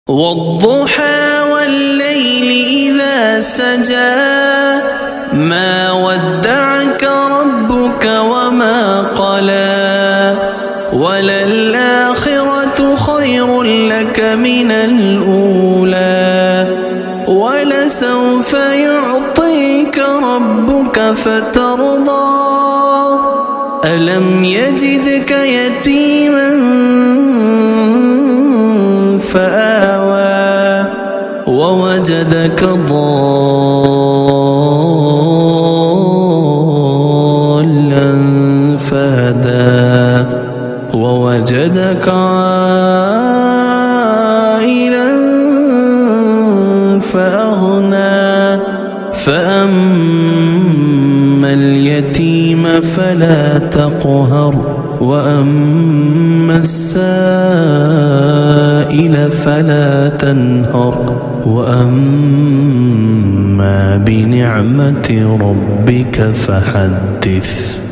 والضحى والليل إذا سجى ما ودعك ربك وما قلى وللآخرة خير لك من الأولى ولسوف يعطيك ربك فترضى ألم يجدك يتيما فآوى ووجدك ضالا فهدى ووجدك عائلا فأغنى فأما اليتيم فلا تقهر وأما السائل فلا تنهر وأما بنعمة ربك فحدث.